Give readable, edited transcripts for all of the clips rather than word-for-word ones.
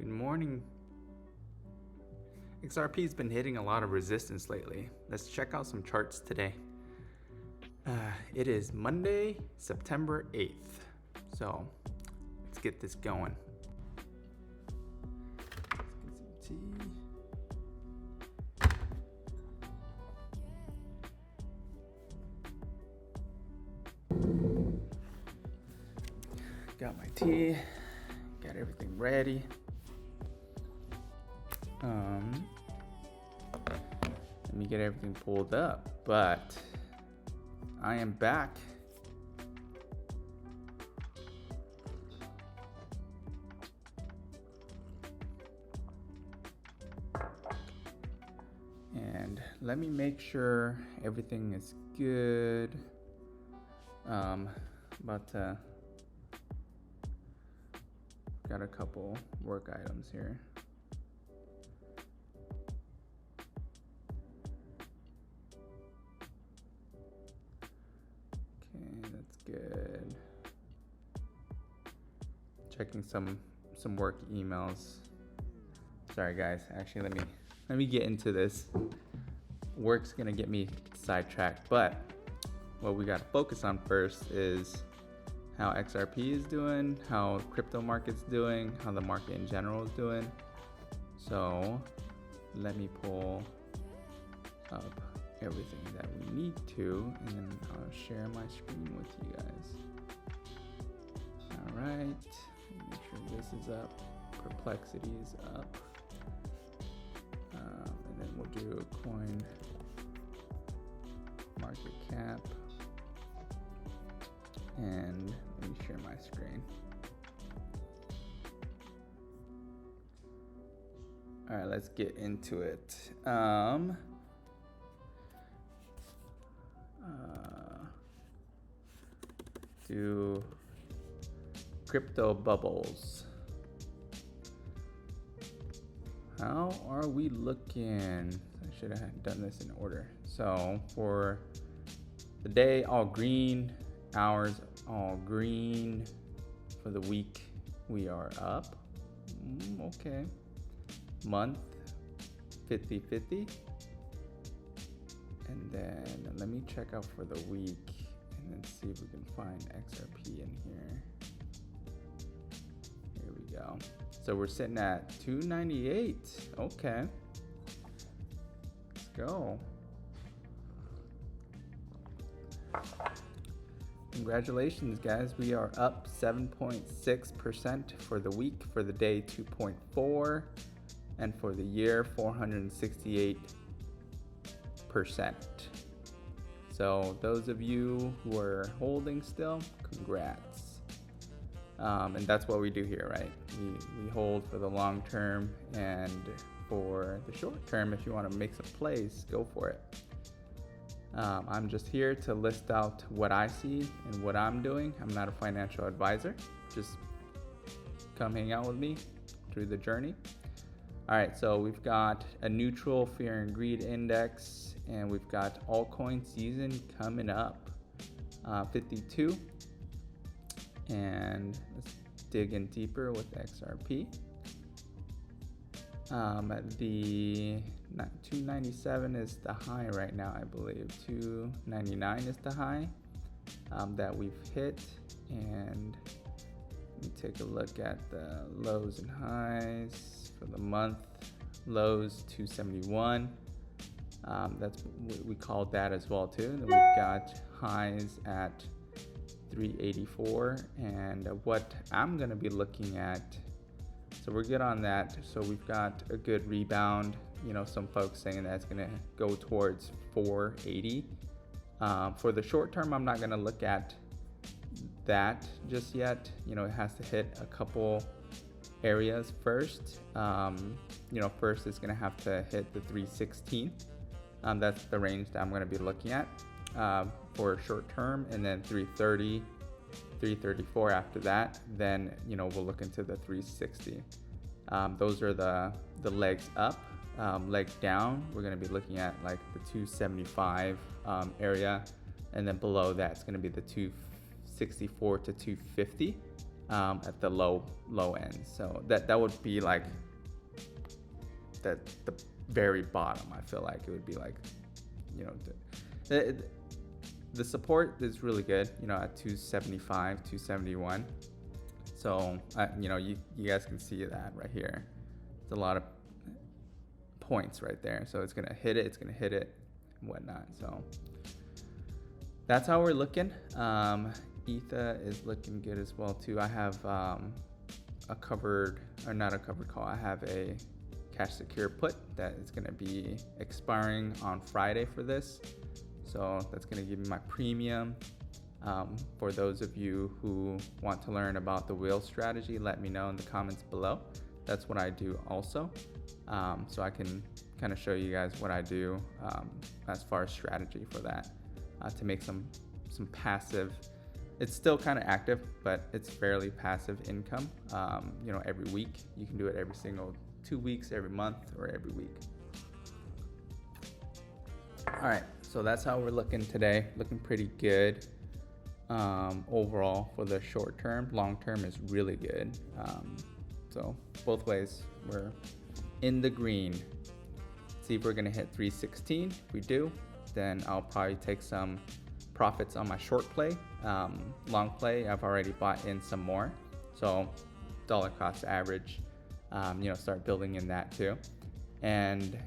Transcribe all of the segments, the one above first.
Good morning. XRP's been hitting a lot of resistance lately. Let's check out some charts today. It is Monday, September 8th. So let's get this going. Let's get some tea. Got my tea. Got everything ready. Let me get everything pulled up, but I am back. And let me make sure everything is good. Got a couple work items here. Okay, that's good. Checking some work emails. Sorry guys, actually let me get into this. Work's gonna get me sidetracked, but what we gotta focus on first is how XRP is doing, how crypto market's doing, how the market in general is doing. So let me pull up everything that we need to, and then I'll share my screen with you guys. All right, make sure this is up, Perplexity is up, and then we'll do coin market cap. And let me share my screen. All right, let's get into it. Do crypto bubbles. How are we looking? I should have done this in order. So for the day, all green. Hours all green. For the week, we are up. Okay. Month 50-50. And then let me check out for the week and then see if we can find XRP in here. Here we go. So we're sitting at 298. Okay. Let's go. Congratulations, guys. We are up 7.6% for the week, for the day 2.4%, and for the year 468%. So those of you who are holding still, congrats. And that's what we do here, right? We hold for the long term, and for the short term, if you want to make some plays, go for it. I'm just here to list out what I see and what I'm doing. I'm not a financial advisor. Just come hang out with me through the journey. All right, so we've got a neutral fear and greed index, and we've got altcoin season coming up, 52. And let's dig in deeper with XRP. The 297 is the high right now, I believe. 299 is the high that we've hit. And let me take a look at the lows and highs for the month. Lows 271. That's we called that as well too. Then we've got highs at 384. And what I'm gonna be looking at. So we're good on that. So we've got a good rebound. You know, some folks saying that's gonna go towards 480. For the short term, I'm not gonna look at that just yet. You know, it has to hit a couple areas first. You know, first it's gonna have to hit the 316. That's the range that I'm gonna be looking at for short term, and then 330. 334 after that, then you know we'll look into the 360. Those are the legs up. Leg down, we're going to be looking at like the 275 area, and then below that's going to be the 264 to 250. at the low end. So that would be like the very bottom. I feel like it would be like, you know, the support is really good, you know, at 275, 271. So you know, you guys can see that right here. It's a lot of points right there. So it's gonna hit it, and whatnot. So that's how we're looking. Ether is looking good as well too. I have a covered, or not a covered call, I have a cash secure put that is going to be expiring on Friday for this. So that's going to give me my premium. For those of you who want to learn about the wheel strategy, let me know in the comments below. That's what I do also. So I can kind of show you guys what I do as far as strategy for that, to make some passive. It's still kind of active, but it's fairly passive income. You know, every week. You can do it every single 2 weeks, every month, or every week. All right, so that's how we're looking today. Looking pretty good overall for the short term. Long term is really good. So both ways, we're in the green. See if we're gonna hit 316. If we do, then I'll probably take some profits on my short play. Long play, I've already bought in some more. So dollar cost average, you know, start building in that too. And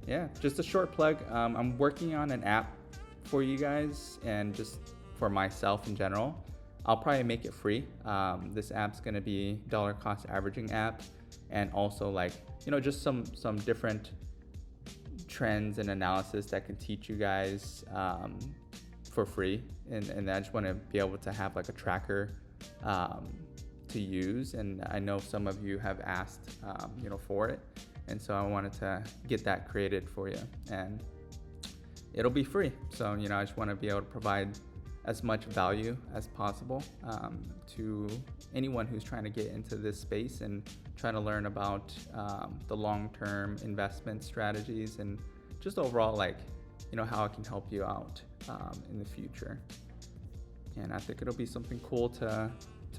yeah, just a short plug. I'm working on an app for you guys and just for myself in general. I'll probably make it free. This app's gonna be dollar cost averaging app, and also like, you know, just some different trends and analysis that can teach you guys for free. And I just want to be able to have like a tracker to use. And I know some of you have asked, you know, for it. And so I wanted to get that created for you, and it'll be free. So, you know, I just want to be able to provide as much value as possible to anyone who's trying to get into this space and trying to learn about the long-term investment strategies, and just overall, like, you know, how I can help you out in the future. And I think it'll be something cool to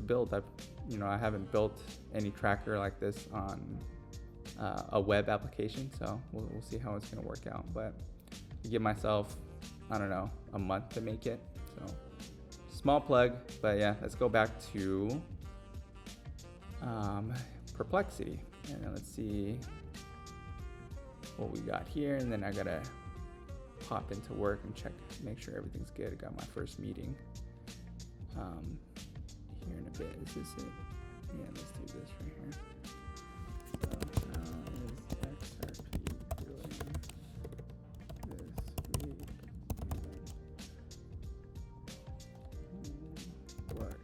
build. I haven't built any tracker like this on a web application, so we'll see how it's gonna work out. But I give myself, I don't know, a month to make it. So small plug, but yeah, let's go back to Perplexity, and then let's see what we got here. And then I gotta pop into work and check, make sure everything's good. I got my first meeting here in a bit. Is this it? Yeah, let's do this right here. So how is XRP doing this week? What are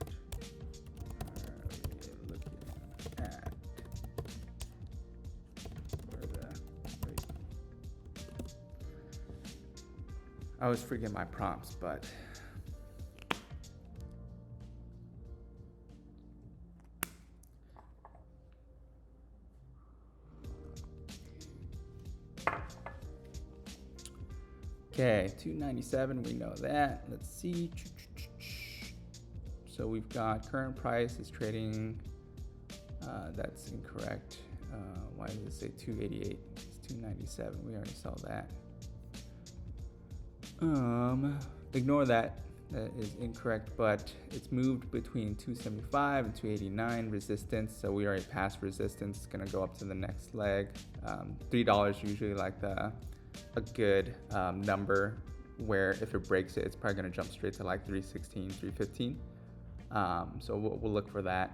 we looking at for the week? I always forget my prompts, but okay, 297, we know that. Let's see. So we've got current price is trading, that's incorrect. Why does it say 288? It's 297, we already saw that. Ignore that, that is incorrect, but it's moved between 275 and 289 resistance. So we already passed resistance. It's gonna go up to the next leg. $3 usually like a good number, where if it breaks it, it's probably gonna jump straight to like 316, 315. So we'll look for that.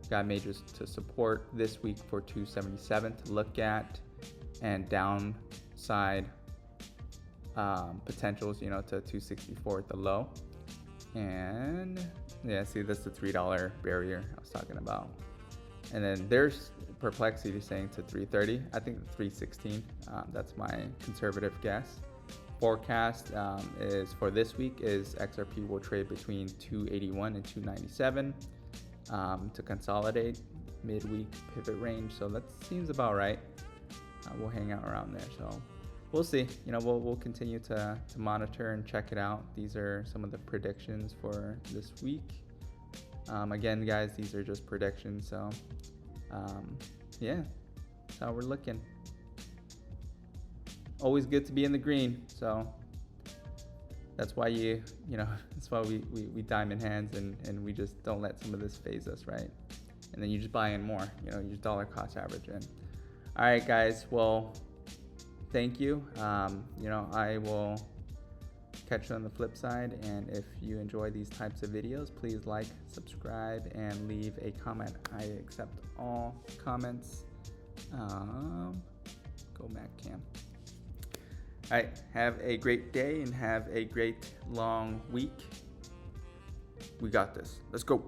Got majors to support this week for 277 to look at, and downside potentials, you know, to 264 at the low. And yeah, see, that's the $3 barrier I was talking about. And then there's Perplexity saying to 330. I think 316. That's my conservative guess. Forecast is for this week is XRP will trade between 281 and 297 to consolidate midweek pivot range. So that seems about right. We'll hang out around there. So we'll see. You know, we'll continue to monitor and check it out. These are some of the predictions for this week. Again, guys, these are just predictions. So yeah, that's how we're looking. Always good to be in the green. So that's why that's why we diamond hands and we just don't let some of this phase us, right? And then you just buy in more, you just dollar cost average in. All right, guys. Well, thank you. I will catch you on the flip side. And if you enjoy these types of videos, please like, subscribe, and leave a comment. I accept all comments. Go Mac Cam. All right, have a great day and have a great long week. We got this. Let's go.